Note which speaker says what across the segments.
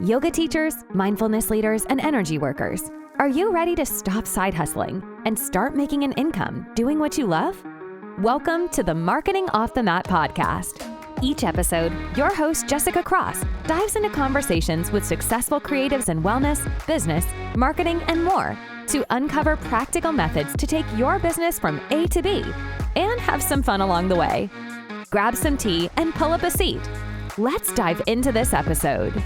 Speaker 1: Yoga teachers, mindfulness leaders, and energy workers. Are you ready to stop side hustling and start making an income doing what you love? Welcome to the Marketing Off the Mat podcast. Each episode, your host, Jessica Cross, dives into conversations with successful creatives in wellness, business, marketing, and more to uncover practical methods to take your business from A to B and have some fun along the way. Grab some tea and pull up a seat. Let's dive into this episode.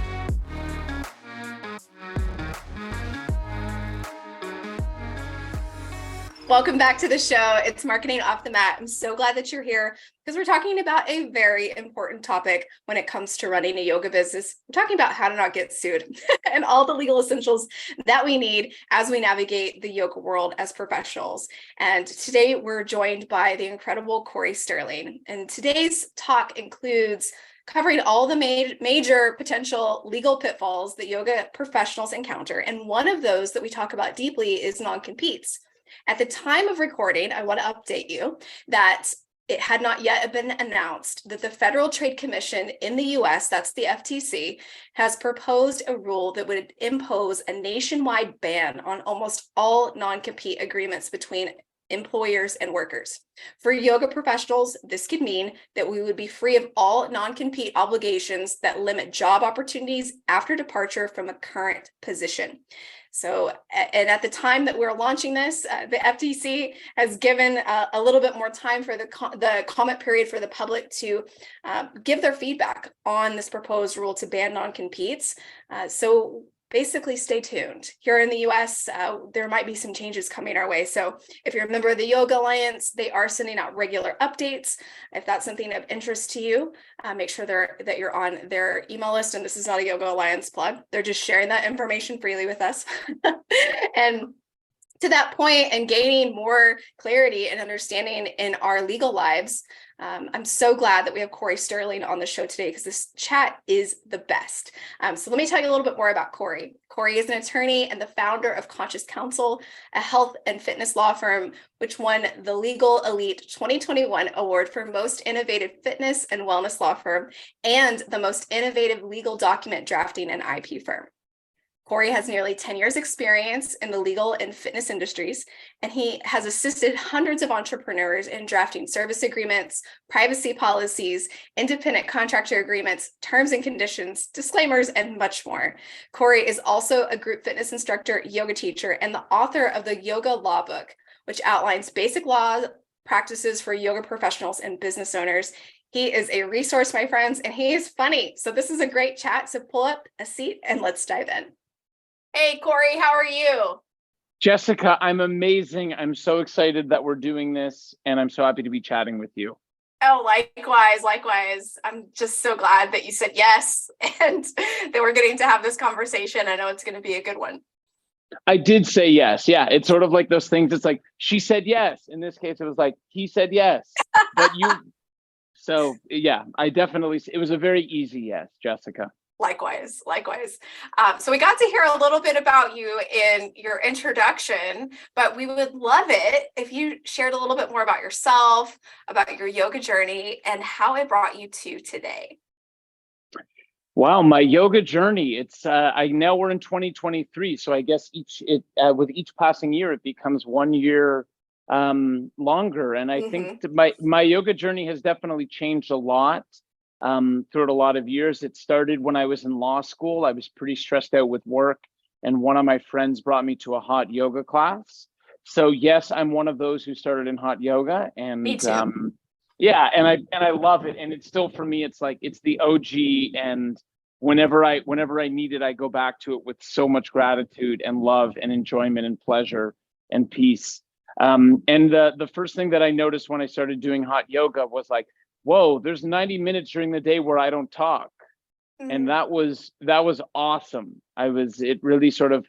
Speaker 2: Welcome back to the show. It's Marketing Off the Mat. I'm so glad that you're here because we're talking about a very important topic when it comes to running a yoga business. We're talking about how to not get sued and all the legal essentials that we need as we navigate the yoga world as professionals. And today we're joined by the incredible Cory Sterling. And today's talk includes covering all the major potential legal pitfalls that yoga professionals encounter. And one of those that we talk about deeply is non-competes. At the time of recording, I want to update you that it had not yet been announced that the Federal Trade Commission in the US, that's the FTC, has proposed a rule that would impose a nationwide ban on almost all non-compete agreements between employers and workers. For yoga professionals, this could mean that we would be free of all non-compete obligations that limit job opportunities after departure from a current position. So, and at the time that we're launching this, the FTC has given a little bit more time for the comment period for the public to give their feedback on this proposed rule to ban non-competes. So basically stay tuned. Here in the US, there might be some changes coming our way. So if you're a member of the Yoga Alliance, they are sending out regular updates. If that's something of interest to you, make sure that you're on their email list. And this is not a Yoga Alliance plug. They're just sharing that information freely with us. And to that point and gaining more clarity and understanding in our legal lives, I'm so glad that we have Cory Sterling on the show today because this chat is the best. So let me tell you a little bit more about Cory. Cory is an attorney and the founder of Conscious Counsel, a health and fitness law firm, which won the Legal Elite 2021 award for most innovative fitness and wellness law firm and the most innovative legal document drafting and IP firm. Cory has nearly 10 years experience in the legal and fitness industries, and he has assisted hundreds of entrepreneurs in drafting service agreements, privacy policies, independent contractor agreements, terms and conditions, disclaimers, and much more. Cory is also a group fitness instructor, yoga teacher, and the author of the Yoga Law Book, which outlines basic law practices for yoga professionals and business owners. He is a resource, my friends, and he is funny. So this is a great chat. So pull up a seat and let's dive in. Hey, Cory, how are you?
Speaker 3: Jessica, I'm amazing. I'm so excited that we're doing this, and I'm so happy to be chatting with you.
Speaker 2: Oh, likewise. I'm just so glad that you said yes and that we're getting to have this conversation. I know it's going to be a good one.
Speaker 3: I did say yes. Yeah, it's sort of like those things. It's like, she said yes. In this case, it was like, he said yes. But you, so yeah, it was a very easy yes, Jessica.
Speaker 2: Likewise. So we got to hear a little bit about you in your introduction, but we would love it if you shared a little bit more about yourself, about your yoga journey, and how it brought you to today.
Speaker 3: Wow, my yoga journey. It's now we're in 2023, so I guess with each passing year, it becomes 1 year longer, and I think my yoga journey has definitely changed a lot. Throughout a lot of years. It started when I was in law school. I was pretty stressed out with work, and one of my friends brought me to a hot yoga class. So yes, I'm one of those who started in hot yoga, and
Speaker 2: me too.
Speaker 3: Yeah, and I love it. And it's still, for me, it's like it's the OG. And whenever I need it, I go back to it with so much gratitude and love and enjoyment and pleasure and peace. And the first thing that I noticed when I started doing hot yoga was like, whoa, there's 90 minutes during the day where I don't talk. And that was awesome. It really sort of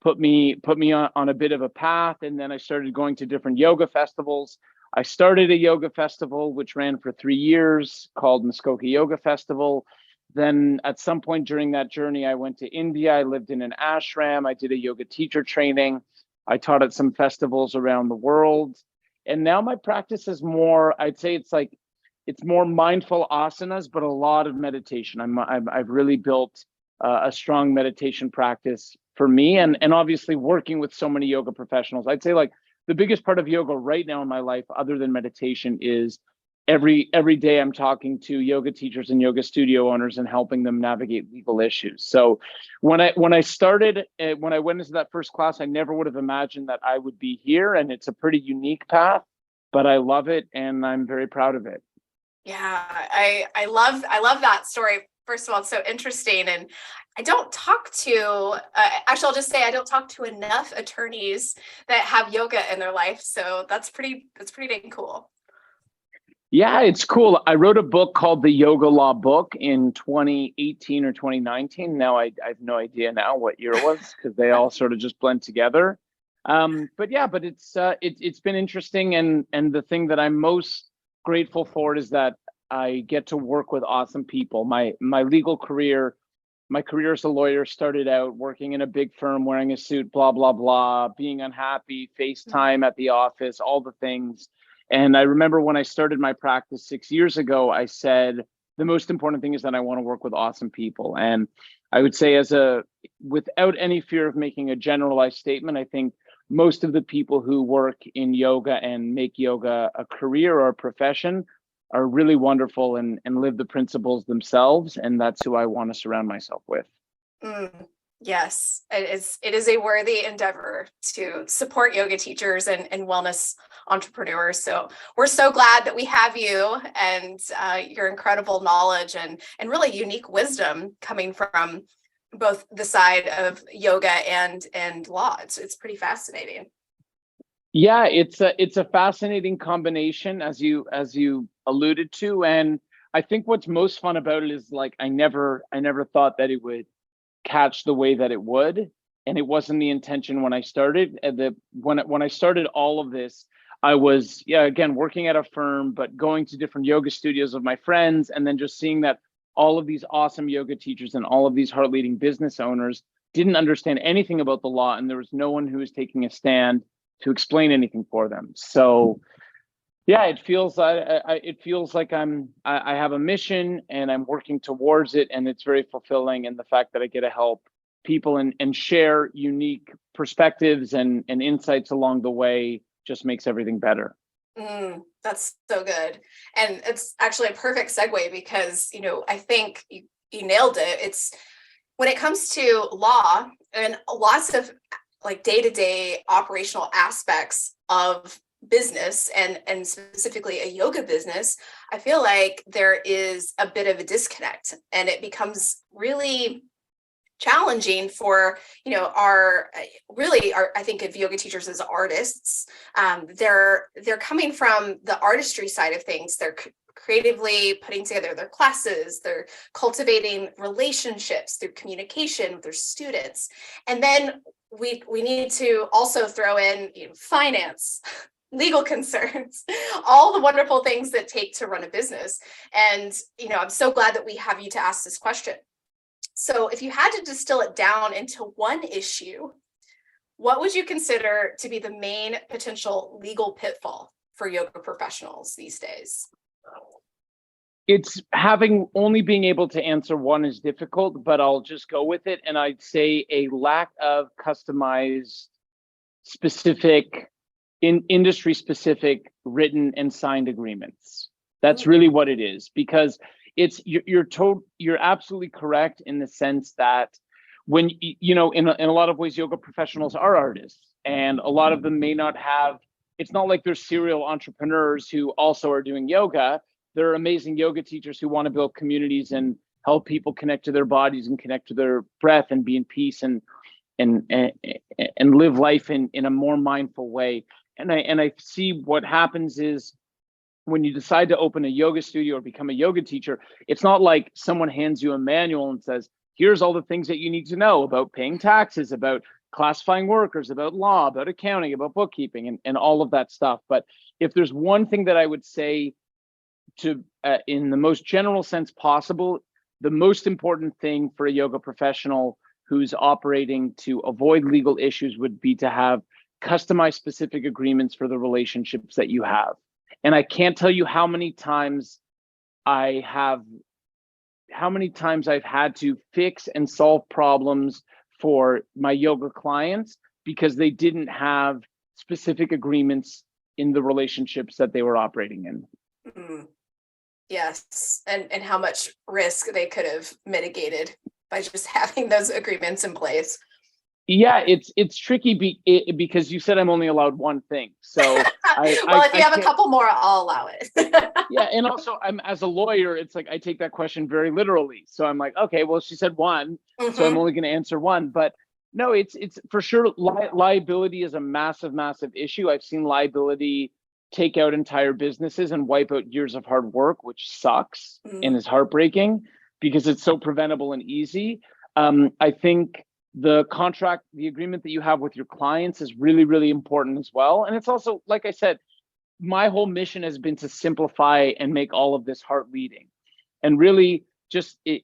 Speaker 3: put me on a bit of a path. And then I started going to different yoga festivals. I started a yoga festival, which ran for 3 years, called Muskoka Yoga Festival. Then at some point during that journey, I went to India. I lived in an ashram. I did a yoga teacher training. I taught at some festivals around the world. And now my practice is more, I'd say it's more mindful asanas, but a lot of meditation. I've really built a strong meditation practice for me, and obviously working with so many yoga professionals. I'd say like the biggest part of yoga right now in my life, other than meditation, is every day I'm talking to yoga teachers and yoga studio owners and helping them navigate legal issues. So when I went into that first class, I never would have imagined that I would be here, and it's a pretty unique path, but I love it and I'm very proud of it.
Speaker 2: Yeah, I love that story. First of all, it's so interesting, and I don't talk to actually, I'll just say I don't talk to enough attorneys that have yoga in their life. So that's pretty dang cool.
Speaker 3: Yeah, it's cool. I wrote a book called The Yoga Law Book in 2018 or 2019. Now I have no idea now what year it was because they all sort of just blend together. But it's been interesting, and the thing that I'm most grateful for is that I get to work with awesome people. My legal career, my career as a lawyer started out working in a big firm, wearing a suit, blah, blah, blah, being unhappy, FaceTime at the office, all the things. And I remember when I started my practice 6 years ago, I said, the most important thing is that I want to work with awesome people. And I would say without any fear of making a generalized statement, I think most of the people who work in yoga and make yoga a career or a profession are really wonderful and live the principles themselves. And that's who I want to surround myself with.
Speaker 2: Yes, it is a worthy endeavor to support yoga teachers and wellness entrepreneurs. So we're so glad that we have you and your incredible knowledge and really unique wisdom coming from both the side of yoga and law. It's pretty fascinating.
Speaker 3: Yeah, it's a fascinating combination, as you alluded to, and I think what's most fun about it is like I never thought that it would catch the way that it would, and it wasn't the intention when I started. When I started all of this, I was again working at a firm, but going to different yoga studios of my friends, and then just seeing that all of these awesome yoga teachers and all of these heart-leading business owners didn't understand anything about the law, and there was no one who was taking a stand to explain anything for them. So yeah, it feels like I have a mission and I'm working towards it, and it's very fulfilling. And the fact that I get to help people and share unique perspectives and insights along the way just makes everything better.
Speaker 2: That's so good. And it's actually a perfect segue because, I think you nailed it. It's when it comes to law and lots of like day-to-day operational aspects of business and specifically a yoga business, I feel like there is a bit of a disconnect, and it becomes really challenging for our I think of yoga teachers as artists. They're coming from the artistry side of things. They're creatively putting together their classes. They're cultivating relationships through communication with their students, and then we need to also throw in finance, legal concerns, all the wonderful things that take to run a business. And I'm so glad that we have you to ask this question. So if you had to distill it down into one issue, what would you consider to be the main potential legal pitfall for yoga professionals these days?
Speaker 3: It's being able to answer one is difficult, but I'll just go with it. And I'd say a lack of customized, specific, industry specific written and signed agreements. That's really what it is, because you're absolutely correct in the sense that when in a lot of ways yoga professionals are artists, and a lot of them may not have, it's not like they're serial entrepreneurs who also are doing yoga. They're amazing yoga teachers who want to build communities and help people connect to their bodies and connect to their breath and be in peace and live life in a more mindful way. And I see what happens is when you decide to open a yoga studio or become a yoga teacher, it's not like someone hands you a manual and says, here's all the things that you need to know about paying taxes, about classifying workers, about law, about accounting, about bookkeeping, and all of that stuff. But if there's one thing that I would say to, in the most general sense possible, the most important thing for a yoga professional who's operating to avoid legal issues would be to have customized specific agreements for the relationships that you have. And I can't tell you how many times I have how many times I've had to fix and solve problems for my yoga clients because they didn't have specific agreements in the relationships that they were operating in.
Speaker 2: Mm-hmm. Yes. And how much risk they could have mitigated by just having those agreements in place.
Speaker 3: Yeah, it's tricky because you said I'm only allowed one thing. So
Speaker 2: if you have a couple more, I'll allow it.
Speaker 3: Yeah, and also I'm as a lawyer, it's like I take that question very literally. So I'm like, okay, well, she said one, so I'm only going to answer one. But no, it's for sure liability is a massive, massive issue. I've seen liability take out entire businesses and wipe out years of hard work, which sucks and is heartbreaking because it's so preventable and easy. I think the contract, the agreement that you have with your clients is really, really important as well. And it's also, like I said, my whole mission has been to simplify and make all of this heart leading. And really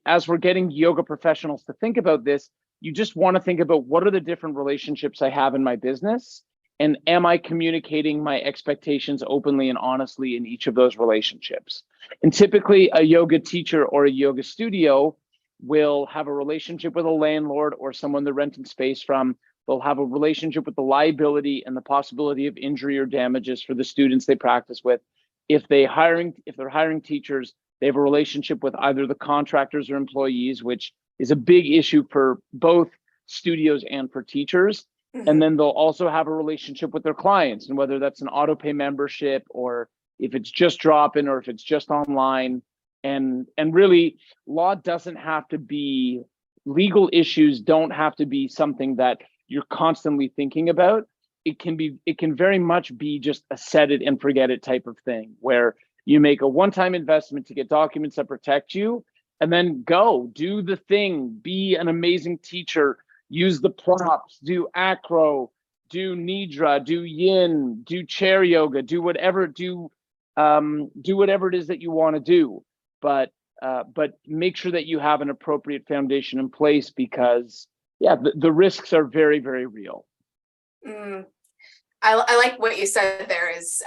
Speaker 3: as we're getting yoga professionals to think about this, you just want to think about what are the different relationships I have in my business? And am I communicating my expectations openly and honestly in each of those relationships? And typically a yoga teacher or a yoga studio will have a relationship with a landlord or someone they're renting space from. They'll have a relationship with the liability and the possibility of injury or damages for the students they practice with. If they're hiring teachers, they have a relationship with either the contractors or employees, which is a big issue for both studios and for teachers. And then they'll also have a relationship with their clients, and whether that's an auto pay membership or if it's just drop-in or if it's just online. And really, legal issues don't have to be something that you're constantly thinking about. It can very much be just a set it and forget it type of thing, where you make a one-time investment to get documents that protect you, and then go do the thing, be an amazing teacher, use the props, do acro, do nidra, do yin, do chair yoga, do whatever it is that you want to do. But make sure that you have an appropriate foundation in place, because the risks are very, very real.
Speaker 2: I like what you said there is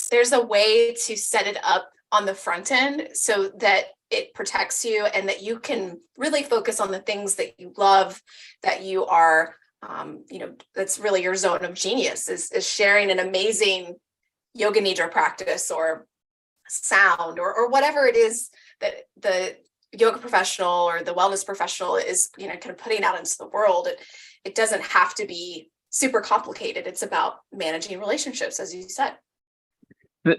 Speaker 2: there's a way to set it up on the front end so that it protects you and that you can really focus on the things that you love, that you are, that's really your zone of genius is sharing an amazing yoga nidra practice or sound or whatever it is that the yoga professional or the wellness professional is, kind of putting out into the world. It doesn't have to be super complicated. It's about managing relationships, as you said.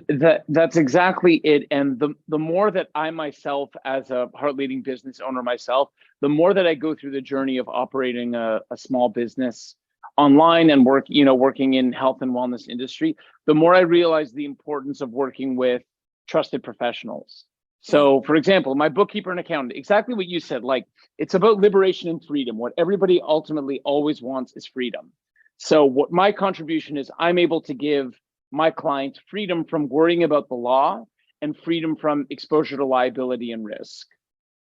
Speaker 3: That's exactly it. And the more that I myself, as a heart leading business owner myself, the more that I go through the journey of operating a small business online and working in health and wellness industry, the more I realize the importance of working with trusted professionals. So, for example, my bookkeeper and accountant, exactly what you said, like it's about liberation and freedom. What everybody ultimately always wants is freedom. So what my contribution is, I'm able to give my clients freedom from worrying about the law and freedom from exposure to liability and risk.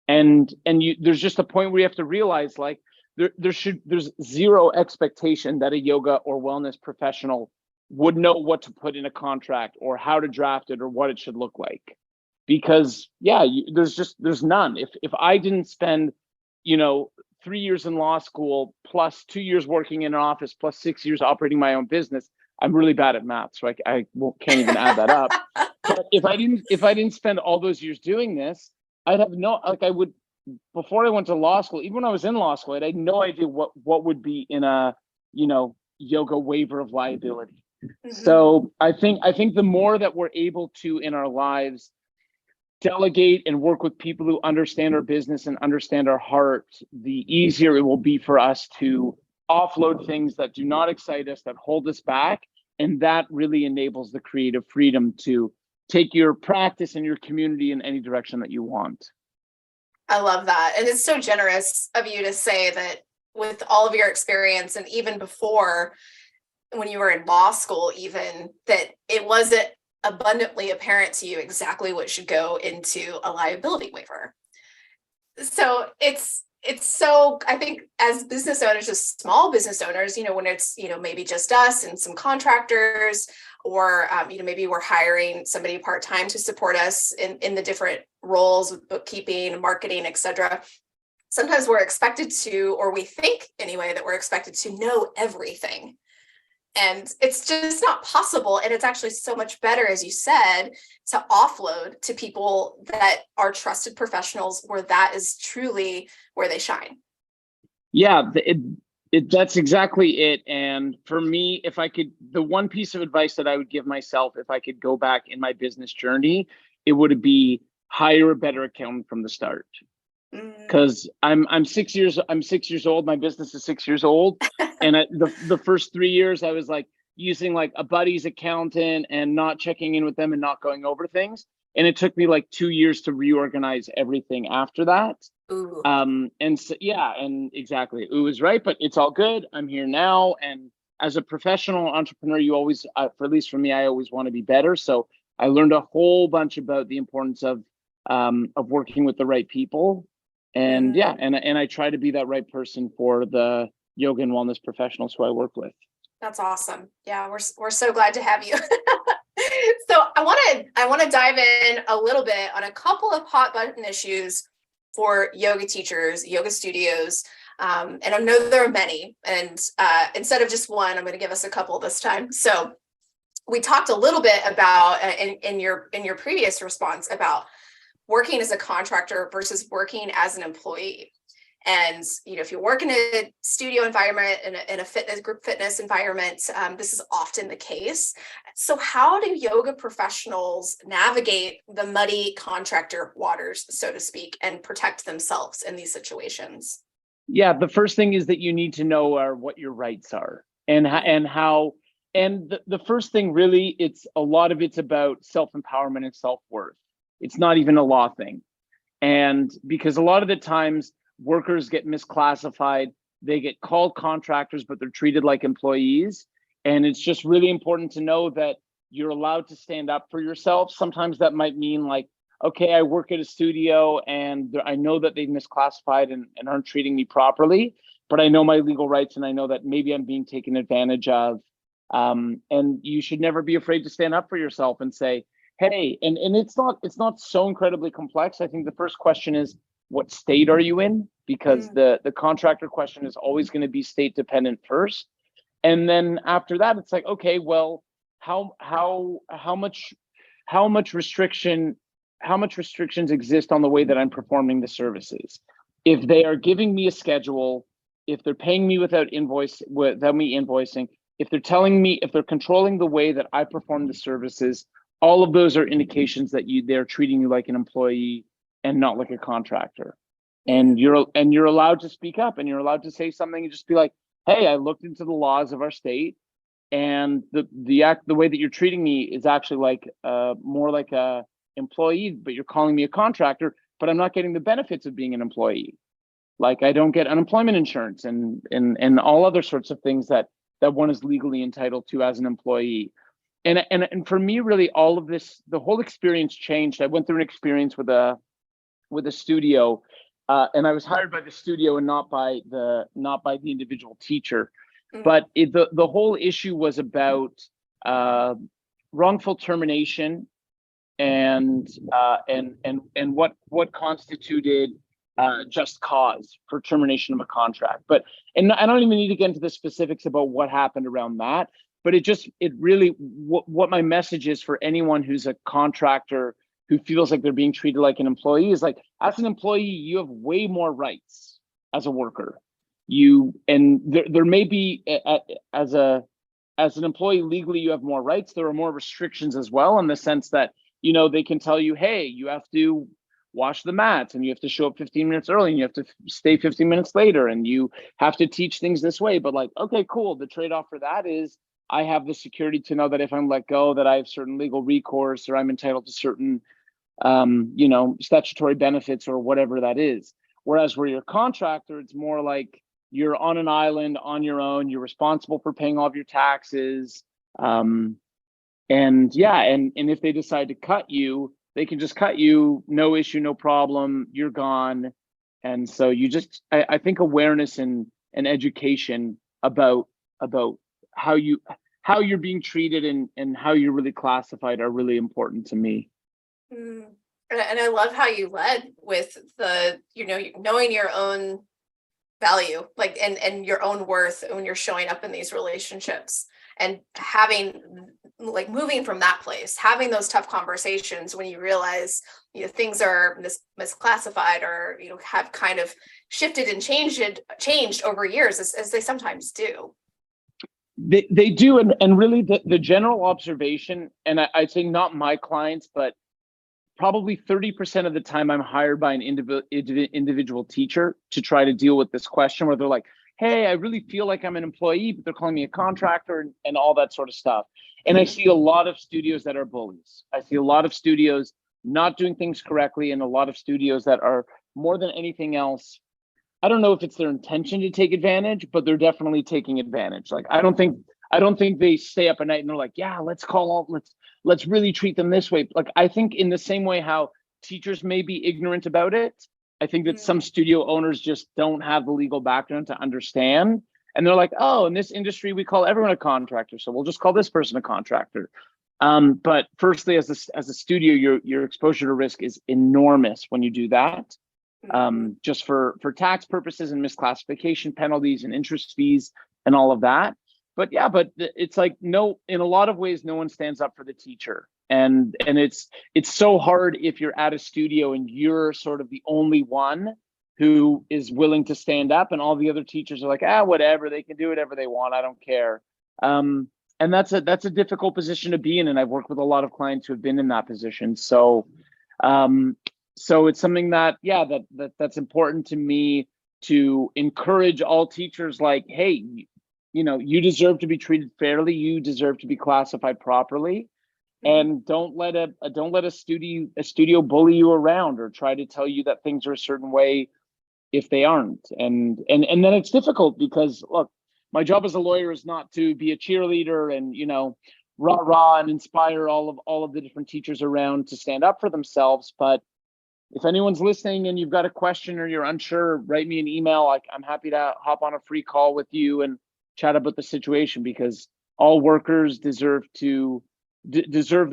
Speaker 3: And there's just a point where you have to realize, like, there's zero expectation that a yoga or wellness professional would know what to put in a contract or how to draft it or what it should look like. Because there's none. If I didn't spend 3 years in law school plus 2 years working in an office plus 6 years operating my own business, I'm really bad at math, so I can't even add that up. But if I didn't spend all those years doing this, I'd have before I went to law school, even when I was in law school, I had no idea what would be in a yoga waiver of liability. So I think the more that we're able to in our lives delegate and work with people who understand our business and understand our heart, the easier it will be for us to offload things that do not excite us, that hold us back. And that really enables the creative freedom to take your practice and your community in any direction that you want.
Speaker 2: I love that. And it's so generous of you to say that with all of your experience, and even before when you were in law school, even that it wasn't abundantly apparent to you exactly what should go into a liability waiver. So it's so, I think as business owners, just small business owners, when it's, maybe just us and some contractors, or maybe we're hiring somebody part-time to support us in the different roles with bookkeeping, marketing, etc. Sometimes we're expected to, or we think anyway, that we're expected to know everything. And it's just not possible. And it's actually so much better, as you said, to offload to people that are trusted professionals where that is truly where they shine.
Speaker 3: Yeah, that's exactly it. And for me, if I could, the one piece of advice that I would give myself, if I could go back in my business journey, it would be hire a better accountant from the start. Because I'm 6 years old. My business is 6 years old, and the first 3 years I was like using like a buddy's accountant and not checking in with them and not going over things. And it took me like 2 years to reorganize everything after that.
Speaker 2: Ooh.
Speaker 3: And so, yeah, and exactly, Ooh is right, but it's all good. I'm here now, and as a professional entrepreneur, you always, for at least for me, I always want to be better. So I learned a whole bunch about the importance of working with the right people. And yeah, and I try to be that right person for the yoga and wellness professionals who I work with.
Speaker 2: That's awesome. Yeah, we're so glad to have you. So I want to dive in a little bit on a couple of hot button issues for yoga teachers, yoga studios. And I know there are many, and instead of just one, I'm going to give us a couple this time. So we talked a little bit about in your previous response about working as a contractor versus working as an employee. And, if you work in a studio environment, in a fitness group fitness environment, this is often the case. So how do yoga professionals navigate the muddy contractor waters, so to speak, and protect themselves in these situations?
Speaker 3: Yeah, the first thing is that you need to know what your rights are and how. And the first thing really, it's about self-empowerment and self-worth. It's not even a law thing. And because a lot of the times workers get misclassified, they get called contractors, but they're treated like employees. And it's just really important to know that you're allowed to stand up for yourself. Sometimes that might mean like, okay, I work at a studio and I know that they've misclassified and aren't treating me properly, but I know my legal rights and I know that maybe I'm being taken advantage of. And you should never be afraid to stand up for yourself and say, hey, and it's not so incredibly complex. I think the first question is, what state are you in? Because the contractor question is always going to be state dependent first. And then after that, it's like, okay, well, how much restrictions exist on the way that I'm performing the services? If they are giving me a schedule, if they're paying me without me invoicing, if they're controlling the way that I perform the services, all of those are indications that they're treating you like an employee and not like a contractor. And you're allowed to speak up and you're allowed to say something and just be like, hey, I looked into the laws of our state, and the way that you're treating me is actually like more like a employee, but you're calling me a contractor, but I'm not getting the benefits of being an employee. Like I don't get unemployment insurance and all other sorts of things that one is legally entitled to as an employee. And for me, really, all of this, the whole experience changed. I went through an experience with a studio, and I was hired by the studio and not by the individual teacher. But the whole issue was about wrongful termination and what constituted just cause for termination of a contract. And I don't even need to get into the specifics about what happened around that. But what my message is for anyone who's a contractor who feels like they're being treated like an employee is like, as an employee, you have way more rights as a worker. There may be as an employee legally, you have more rights. There are more restrictions as well, in the sense that, they can tell you, hey, you have to wash the mats and you have to show up 15 minutes early and you have to stay 15 minutes later and you have to teach things this way. But like, okay, cool. The trade-off for that is I have the security to know that if I'm let go, that I have certain legal recourse or I'm entitled to certain, statutory benefits or whatever that is. Whereas where you're a contractor, it's more like you're on an island on your own. You're responsible for paying all of your taxes. And if they decide to cut you, they can just cut you, no issue, no problem, you're gone. And so I think awareness and education about how how you're being treated and how you're really classified are really important to me.
Speaker 2: Mm. And I love how you led with the, knowing your own value, like, and your own worth when you're showing up in these relationships, and having, like, moving from that place, having those tough conversations when you realize, things are misclassified, or, have kind of shifted and changed over years, as they sometimes do.
Speaker 3: They do. And really the general observation, and I'd say not my clients, but probably 30% of the time I'm hired by an individual teacher to try to deal with this question where they're like, hey, I really feel like I'm an employee, but they're calling me a contractor and all that sort of stuff. And I see a lot of studios that are bullies. I see a lot of studios not doing things correctly, and a lot of studios that are, more than anything else, I don't know if it's their intention to take advantage, but they're definitely taking advantage. Like, I don't think they stay up at night and they're like, yeah, let's really treat them this way. Like, I think in the same way how teachers may be ignorant about it, I think that some studio owners just don't have the legal background to understand. And they're like, oh, in this industry, we call everyone a contractor, so we'll just call this person a contractor. But firstly, as a studio, your exposure to risk is enormous when you do that. Just for tax purposes and misclassification penalties and interest fees and all of that. But yeah, it's like, no, in a lot of ways, no one stands up for the teacher. And it's so hard if you're at a studio and you're sort of the only one who is willing to stand up, and all the other teachers are like, whatever, they can do whatever they want, I don't care. And that's a difficult position to be in. And I've worked with a lot of clients who have been in that position. So it's something that, that's important to me, to encourage all teachers, like, hey, you deserve to be treated fairly. You deserve to be classified properly. And don't let a studio bully you around or try to tell you that things are a certain way if they aren't. And then it's difficult, because look, my job as a lawyer is not to be a cheerleader and, rah and inspire all of the different teachers around to stand up for themselves. But if anyone's listening and you've got a question or you're unsure, write me an email. I'm happy to hop on a free call with you and chat about the situation, because all workers deserve the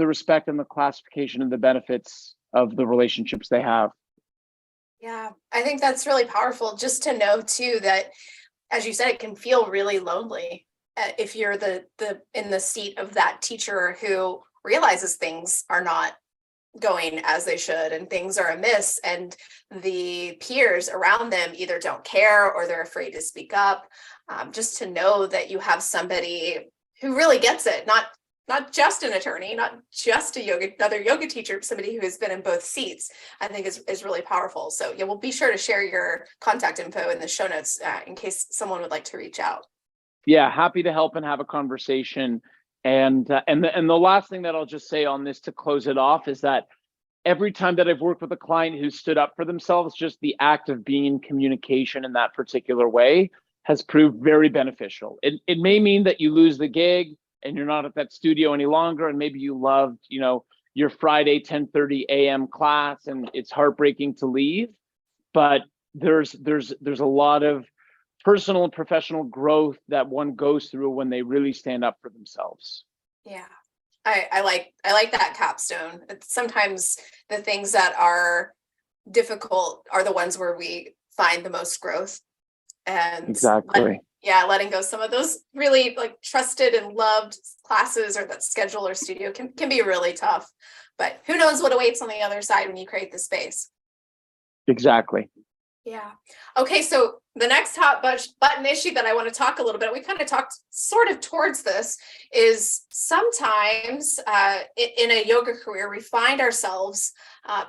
Speaker 3: respect and the classification and the benefits of the relationships they have.
Speaker 2: Yeah, I think that's really powerful, just to know too that, as you said, it can feel really lonely if you're in the seat of that teacher who realizes things are not going as they should and things are amiss, and the peers around them either don't care or they're afraid to speak up. Just to know that you have somebody who really gets it, not just an attorney, not just another yoga teacher, somebody who has been in both seats, I think is really powerful. So yeah, we'll be sure to share your contact info in the show notes in case someone would like to reach out.
Speaker 3: Yeah, happy to help and have a conversation. And the last thing that I'll just say on this to close it off is that every time that I've worked with a client who stood up for themselves, just the act of being in communication in that particular way has proved very beneficial. It may mean that you lose the gig and you're not at that studio any longer, and maybe you loved, your Friday 10:30 a.m. class, and it's heartbreaking to leave. But there's a lot of personal and professional growth that one goes through when they really stand up for themselves.
Speaker 2: Yeah. I like that capstone. Sometimes the things that are difficult are the ones where we find the most growth. And
Speaker 3: exactly.
Speaker 2: Letting go some of those really like trusted and loved classes or that schedule or studio can be really tough. But who knows what awaits on the other side when you create the space.
Speaker 3: Exactly.
Speaker 2: Yeah. Okay. So the next hot button issue that I want to talk a little bit, we kind of talked sort of towards this, is sometimes in a yoga career, we find ourselves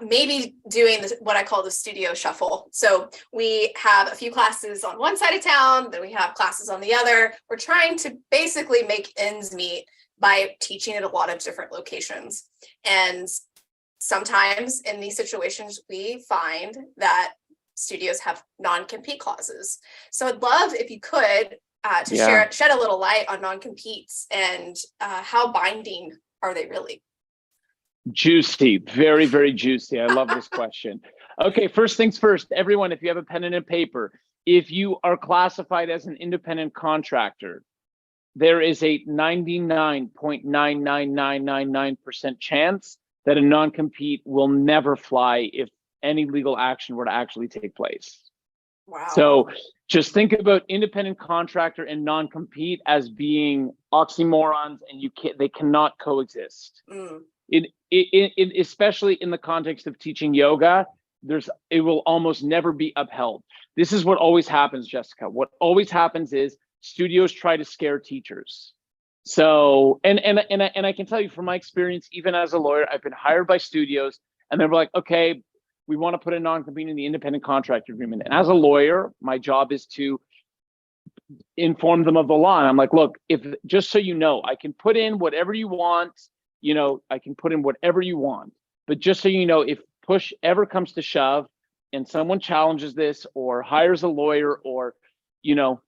Speaker 2: maybe doing what I call the studio shuffle. So we have a few classes on one side of town, then we have classes on the other. We're trying to basically make ends meet by teaching at a lot of different locations. And sometimes in these situations, we find that studios have non-compete clauses. So I'd love if you could shed a little light on non-competes and how binding are they really?
Speaker 3: Juicy, very, very juicy. I love this question. Okay, first things first, everyone, if you have a pen and a paper, if you are classified as an independent contractor, there is a 99.99999% chance that a non-compete will never fly if any legal action were to actually take place.
Speaker 2: Wow.
Speaker 3: So just think about independent contractor and non-compete as being oxymorons, and they cannot coexist. Especially in the context of teaching yoga, it will almost never be upheld. This is what always happens, Jessica. What always happens is studios try to scare teachers. So, and I can tell you from my experience, even as a lawyer, I've been hired by studios, and they're like, okay, we want to put a non-compete in the independent contractor agreement. And as a lawyer, my job is to inform them of the law. And I'm like, look, just so you know, I can put in whatever you want, I can put in whatever you want. But just so you know, if push ever comes to shove and someone challenges this or hires a lawyer or, you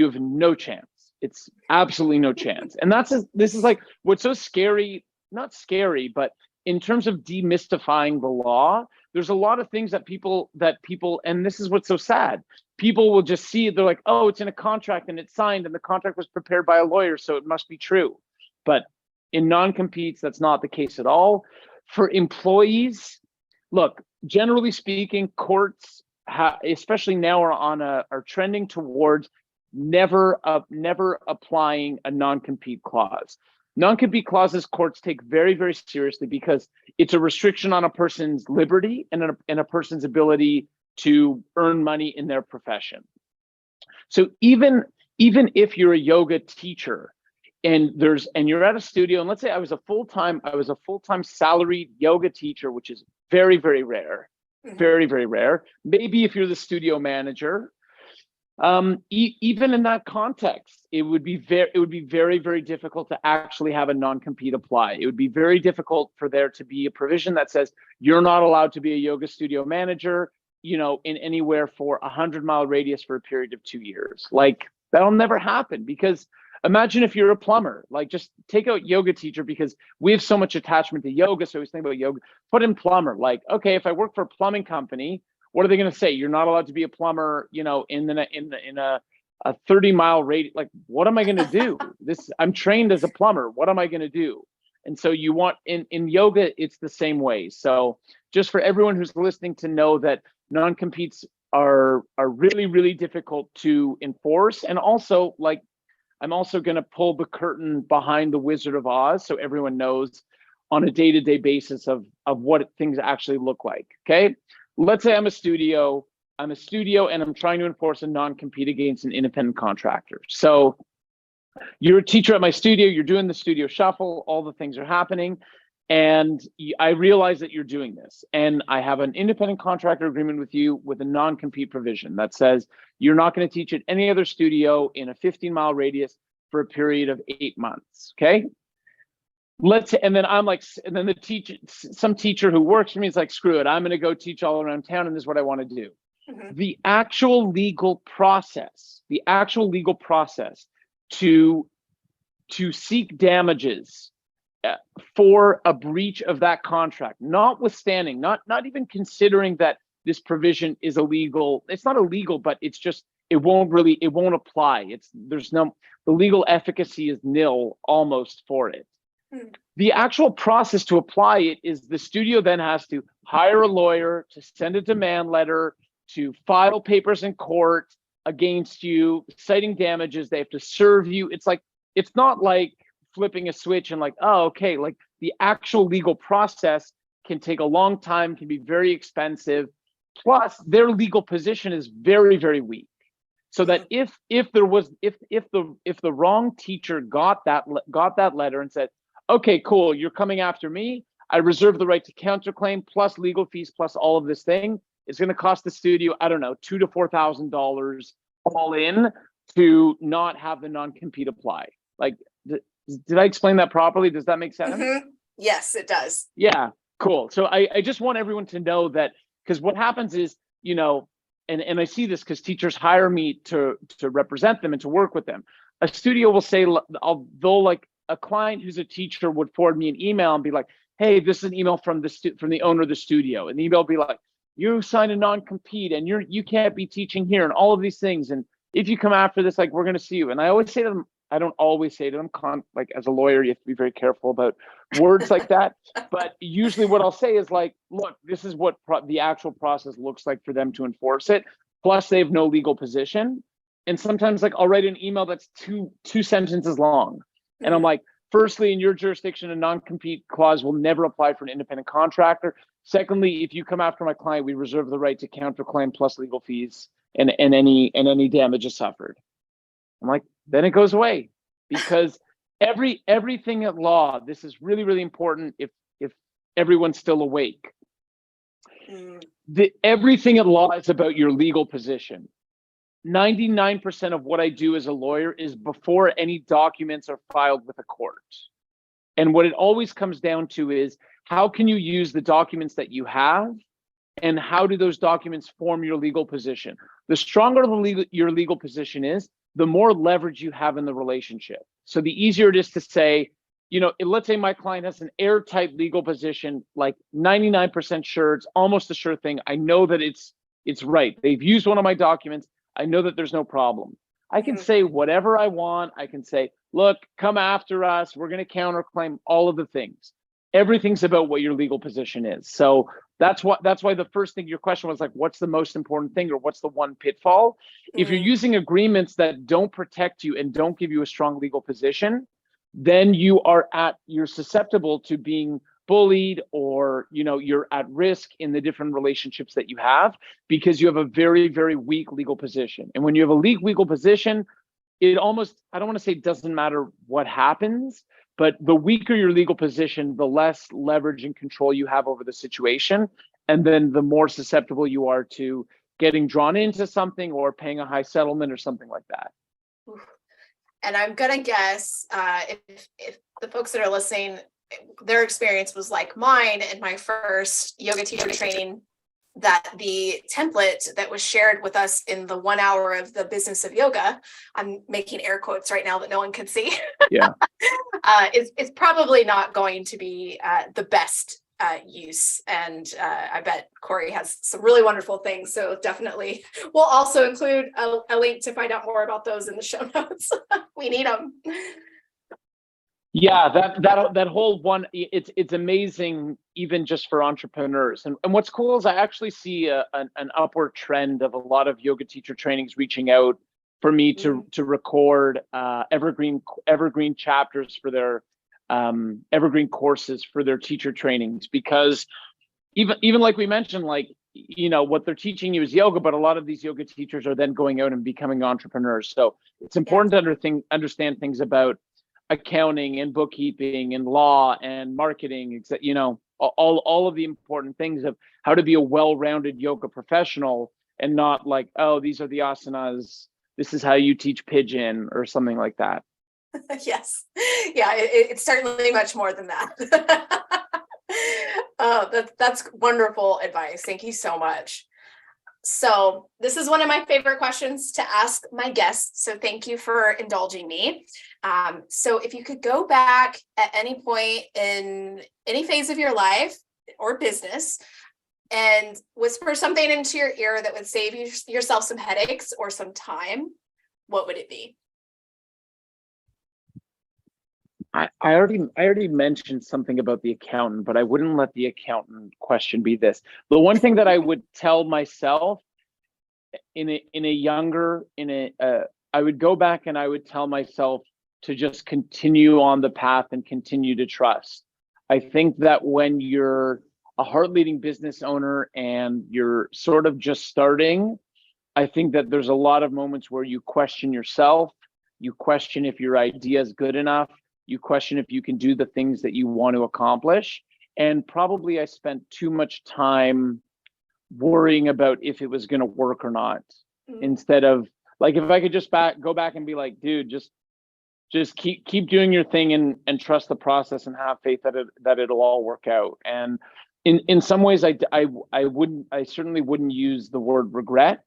Speaker 3: have no chance. It's absolutely no chance. And this is like what's so scary, not scary, but in terms of demystifying the law, there's a lot of things that people, and this is what's so sad. People will just see it. They're like, oh, it's in a contract and it's signed and the contract was prepared by a lawyer, so it must be true. But in non-competes, that's not the case at all. For employees, look, generally speaking, courts, especially now, are trending towards never applying a non-compete clause. Non-compete clauses courts take very, very seriously because it's a restriction on a person's liberty and a person's ability to earn money in their profession. So even if you're a yoga teacher and you're at a studio, and let's say I was a full-time salaried yoga teacher, which is very, very rare, very, very rare. Maybe if you're the studio manager, even in that context, it would be very, very difficult to actually have a non-compete apply. It would be very difficult for there to be a provision that says you're not allowed to be a yoga studio manager, in anywhere for 100-mile radius for a period of 2 years. Like, that'll never happen, because imagine if you're a plumber. Like, just take out yoga teacher, because we have so much attachment to yoga, so we think about yoga. Put in plumber. Like, okay, if I work for a plumbing company, what are they going to say? You're not allowed to be a plumber, in a 30-mile radius. Like, what am I going to do? I'm trained as a plumber. What am I going to do? And so you want in yoga, it's the same way. So just for everyone who's listening to know that non-competes are really, really difficult to enforce. And also, like, I'm also going to pull the curtain behind the Wizard of Oz so everyone knows on a day-to-day basis of what things actually look like. Okay. Let's say I'm a studio and I'm trying to enforce a non-compete against an independent contractor. So you're a teacher at my studio, you're doing the studio shuffle, all the things are happening, and I realize that you're doing this. And I have an independent contractor agreement with you with a non-compete provision that says you're not going to teach at any other studio in a 15-mile radius for a period of 8 months, okay? And then some teacher who works for me is like, screw it, I'm going to go teach all around town, and this is what I want to do. The actual legal process to seek damages for a breach of that contract, notwithstanding, not even considering that this provision is illegal. It's not illegal, but it's just, it won't apply. The legal efficacy is nil almost for it. The actual process to apply it is the studio then has to hire a lawyer, to send a demand letter, to file papers in court against you, citing damages. They have to serve you. It's not like flipping a switch and like, oh, okay. Like, the actual legal process can take a long time, can be very expensive. Plus, their legal position is very, very weak. So that if the wrong teacher got that letter and said, okay, cool, you're coming after me, I reserve the right to counterclaim plus legal fees plus all of this thing, it's going to cost the studio, I don't know, $2,000 to $4,000 all in to not have the non-compete apply. Like, did I explain that properly? Does that make sense?
Speaker 2: Yes, it does.
Speaker 3: Yeah, cool. So I just want everyone to know that, because what happens is, and I see this because teachers hire me to represent them and to work with them. A studio will say, a client who's a teacher would forward me an email and be like, hey, this is an email from the owner of the studio. And the email will be like, you signed a non-compete and you can't be teaching here and all of these things. And if you come after this, like, we're going to see you. And I always say to them, I don't always say to them, like as a lawyer, you have to be very careful about words like that. But usually what I'll say is like, look, this is what the actual process looks like for them to enforce it. Plus they have no legal position. And sometimes like I'll write an email that's two sentences long. And I'm like, firstly, in your jurisdiction, a non-compete clause will never apply for an independent contractor. Secondly, if you come after my client, we reserve the right to counterclaim plus legal fees and any damages suffered. I'm like, then it goes away, because everything at law, this is really, really important if everyone's still awake. Everything at law is about your legal position. 99% of what I do as a lawyer is before any documents are filed with a court. And what it always comes down to is, how can you use the documents that you have, and how do those documents form your legal position? The stronger your legal position is, the more leverage you have in the relationship. So the easier it is to say, let's say my client has an airtight legal position, like 99% sure, it's almost a sure thing. I know that it's right. They've used one of my documents. I know that there's no problem. I can say whatever I want. I can say, look, come after us. We're going to counterclaim, all of the things. Everything's about what your legal position is. So that's why the first thing, your question was like, what's the most important thing, or what's the one pitfall? If you're using agreements that don't protect you and don't give you a strong legal position, then you're susceptible to being bullied, or you're at risk in the different relationships that you have, because you have a very, very weak legal position. And when you have a weak legal position, it almost, I don't want to say it doesn't matter what happens, but the weaker your legal position, the less leverage and control you have over the situation, and then the more susceptible you are to getting drawn into something or paying a high settlement or something like that.
Speaker 2: And I'm gonna guess if the folks that are listening, their experience was like mine in my first yoga teacher training, that the template that was shared with us in the 1 hour of the business of yoga, I'm making air quotes right now that no one can see.
Speaker 3: Yeah.
Speaker 2: It's probably not going to be the best use. And I bet Cory has some really wonderful things. So definitely we'll also include a link to find out more about those in the show notes. We need them.
Speaker 3: Yeah, that whole one, it's amazing, even just for entrepreneurs. And what's cool is I actually see an upward trend of a lot of yoga teacher trainings reaching out for me to record evergreen chapters for their evergreen courses for their teacher trainings, because even like we mentioned, like, what they're teaching you is yoga, but a lot of these yoga teachers are then going out and becoming entrepreneurs. So it's important to understand things about accounting and bookkeeping and law and marketing, all of the important things of how to be a well-rounded yoga professional, and not like, oh, these are the asanas, this is how you teach pigeon or something like that.
Speaker 2: Yes. Yeah, it's certainly much more than that. Oh, that's wonderful advice. Thank you so much. So this is one of my favorite questions to ask my guests. So thank you for indulging me. So if you could go back at any point in any phase of your life or business and whisper something into your ear that would save yourself some headaches or some time, what would it be?
Speaker 3: I already mentioned something about the accountant, but I wouldn't let the accountant question be this. The one thing that I would tell myself I would go back and I would tell myself to just continue on the path and continue to trust. I think that when you're a heart-leading business owner and you're sort of just starting, I think that there's a lot of moments where you question yourself, you question if your idea is good enough, you question if you can do the things that you want to accomplish. And probably I spent too much time worrying about if it was going to work or not, instead of, like, if I could just go back and be like, dude, just keep doing your thing and trust the process and have faith that it'll all work out. And in some ways, I certainly wouldn't use the word regret.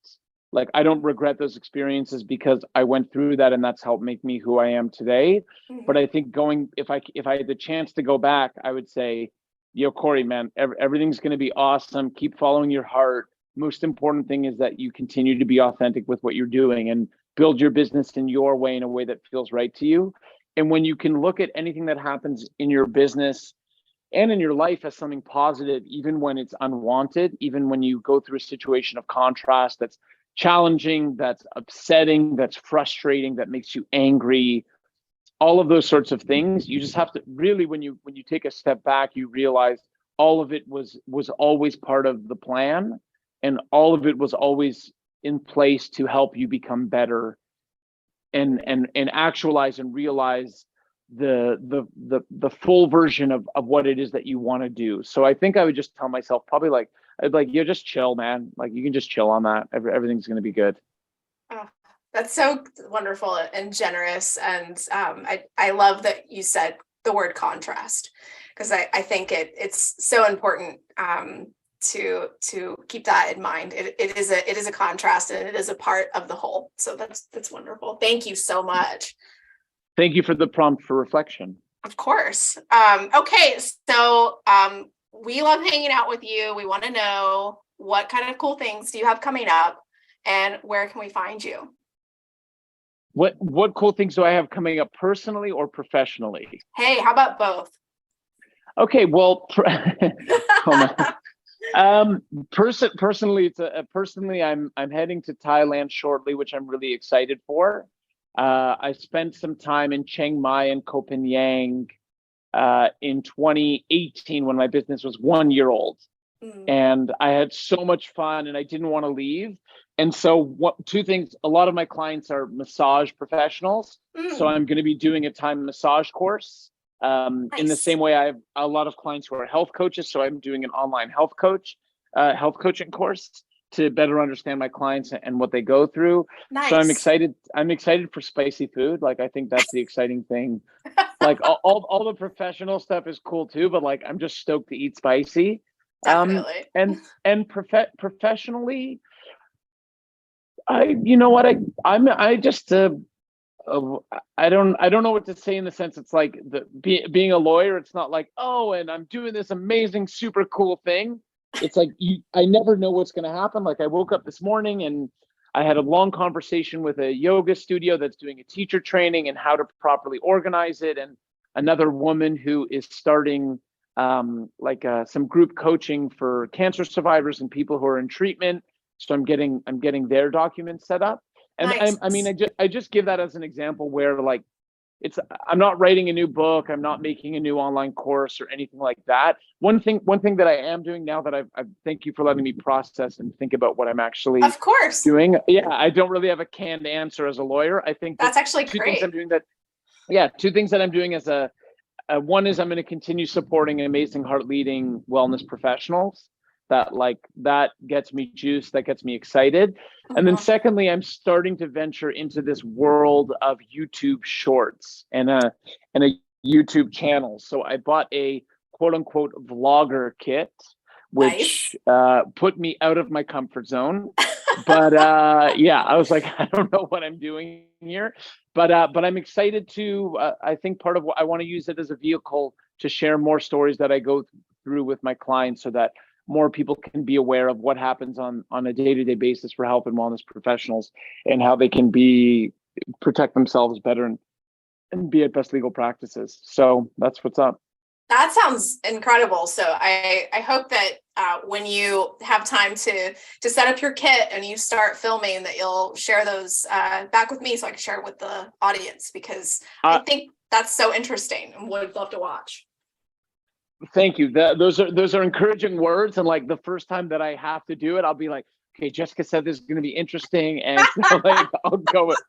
Speaker 3: Like, I don't regret those experiences because I went through that and that's helped make me who I am today. But I think if I had the chance to go back, I would say, Cory, man, everything's going to be awesome. Keep following your heart. Most important thing is that you continue to be authentic with what you're doing. And build your business in your way, in a way that feels right to you. And when you can look at anything that happens in your business and in your life as something positive, even when it's unwanted, even when you go through a situation of contrast that's challenging, that's upsetting, that's frustrating, that makes you angry, all of those sorts of things, you just have to really, when you take a step back, you realize all of it was always part of the plan, and all of it was always in place to help you become better and actualize and realize the full version of what it is that you want to do. So I think I would just tell myself, probably like, I'd like, you just chill, man. Like, you can just chill on that. Everything's going to be good.
Speaker 2: Oh, that's so wonderful and generous. And I love that you said the word contrast, because I think it's so important to keep that in mind. It is a contrast, and it is a part of the whole. So that's wonderful. Thank you so much.
Speaker 3: Thank you for the prompt for reflection.
Speaker 2: Of course. Okay, so we love hanging out with you. We want to know, what kind of cool things do you have coming up, and where can we find you?
Speaker 3: What cool things do I have coming up, personally or professionally?
Speaker 2: Hey, how about both?
Speaker 3: Okay, well, personally, personally, I'm heading to Thailand shortly, which I'm really excited for. I spent some time in Chiang Mai and Koh Phangan in 2018 when my business was 1 year old. And I had so much fun, and I didn't want to leave. And so two things, a lot of my clients are massage professionals. So I'm going to be doing a Thai massage course. Nice. In the same way, I have a lot of clients who are health coaches. So I'm doing an online health coaching course to better understand my clients and what they go through. Nice. So I'm excited for spicy food. Like, I think that's the exciting thing. Like, all the professional stuff is cool too, but like, I'm just stoked to eat spicy.
Speaker 2: Definitely.
Speaker 3: And professionally, you know what, I just I don't know what to say, in the sense it's like being a lawyer, it's not like, oh, and I'm doing this amazing, super cool thing. It's like, I never know what's going to happen. Like, I woke up this morning and I had a long conversation with a yoga studio that's doing a teacher training and how to properly organize it, and another woman who is starting some group coaching for cancer survivors and people who are in treatment. So I'm getting their documents set up. And nice. I just give that as an example where, like, I'm not writing a new book, I'm not making a new online course or anything like that. One thing that I am doing now that I thank you for letting me process and think about what I'm actually, of course, doing. Yeah, I don't really have a canned answer as a lawyer. I think that's actually two great. Things I'm doing that. Yeah, two things that I'm doing as one is I'm going to continue supporting amazing heart leading wellness professionals. That gets me juiced, that gets me excited. And then secondly, I'm starting to venture into this world of YouTube shorts and a YouTube channel. So I bought a quote unquote vlogger kit, which put me out of my comfort zone. But yeah, I was like, I don't know what I'm doing here, but I'm excited to, I think part of what I want to use it as a vehicle to share more stories that I go through with my clients, so that more people can be aware of what happens on a day-to-day basis for health and wellness professionals, and how they can protect themselves better and be at best legal practices. So that's what's up.
Speaker 2: That sounds incredible. So I hope that when you have time to set up your kit and you start filming, that you'll share those back with me so I can share it with the audience, because I think that's so interesting and would love to watch.
Speaker 3: Thank you. Those are encouraging words. And like, the first time that I have to do it, I'll be like, okay, Jessica said this is going to be interesting, and so like, I'll go with,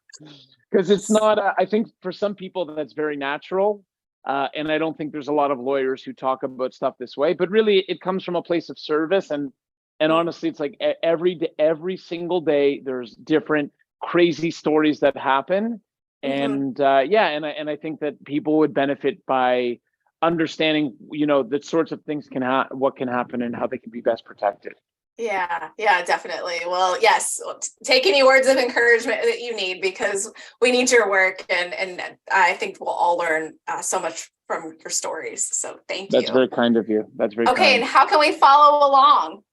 Speaker 3: because it's not. I think for some people that's very natural, and I don't think there's a lot of lawyers who talk about stuff this way. But really, it comes from a place of service, and honestly, it's like every single day, there's different crazy stories that happen, and and I think that people would benefit by understanding, the sorts of things what can happen and how they can be best protected.
Speaker 2: Yeah, definitely. Well, yes, take any words of encouragement that you need, because we need your work, and I think we'll all learn so much from your stories. So thank you.
Speaker 3: That's very kind of you. That's very kind.
Speaker 2: Okay, and how can we follow along?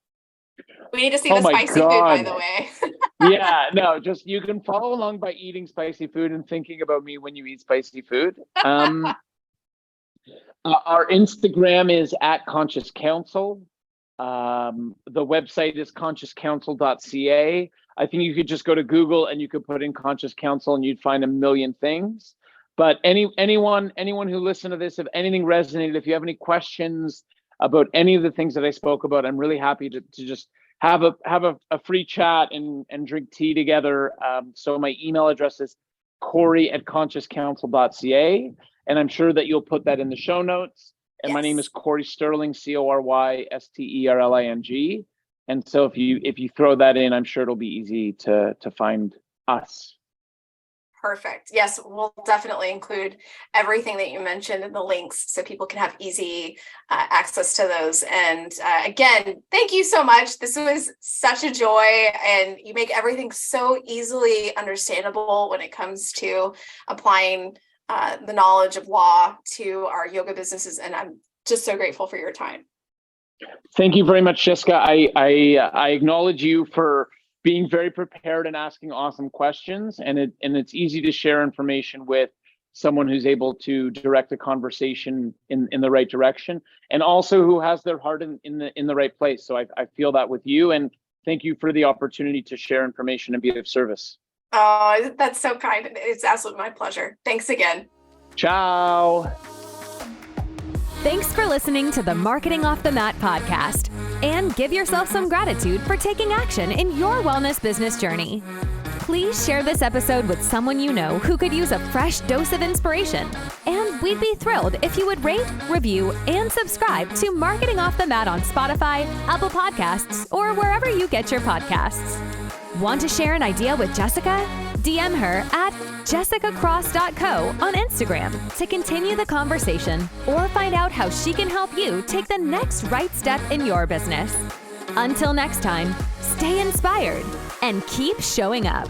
Speaker 2: We need to see
Speaker 3: Oh
Speaker 2: the
Speaker 3: my
Speaker 2: spicy food, by
Speaker 3: God.
Speaker 2: the way.
Speaker 3: Yeah, no, just you can follow along by eating spicy food and thinking about me when you eat spicy food. Our Instagram is at Conscious Counsel. The website is consciouscounsel.ca. I think you could just go to Google and you could put in Conscious Counsel and you'd find a million things. But anyone who listened to this, if anything resonated, if you have any questions about any of the things that I spoke about, I'm really happy to just have a free chat and drink tea together. So my email address is Cory@consciouscounsel.ca, and I'm sure that you'll put that in the show notes. And my name is Cory Sterling, CORYSTERLING. And so if you throw that in, I'm sure it'll be easy to find us.
Speaker 2: Perfect. Yes, we'll definitely include everything that you mentioned in the links so people can have easy access to those. And again, thank you so much. This was such a joy, and you make everything so easily understandable when it comes to applying the knowledge of law to our yoga businesses. And I'm just so grateful for your time.
Speaker 3: Thank you very much, Jessica. I acknowledge you for being very prepared and asking awesome questions. And it's easy to share information with someone who's able to direct a conversation in the right direction, and also who has their heart in the right place. So I feel that with you, and thank you for the opportunity to share information and be of service.
Speaker 2: Oh, that's so kind. It's absolutely my pleasure. Thanks again.
Speaker 3: Ciao.
Speaker 1: Thanks for listening to the Marketing Off the Mat podcast, and give yourself some gratitude for taking action in your wellness business journey. Please share this episode with someone you know who could use a fresh dose of inspiration. And we'd be thrilled if you would rate, review, and subscribe to Marketing Off the Mat on Spotify, Apple Podcasts, or wherever you get your podcasts. Want to share an idea with Jessica? DM her at jessicacross.co on Instagram to continue the conversation, or find out how she can help you take the next right step in your business. Until next time, stay inspired and keep showing up.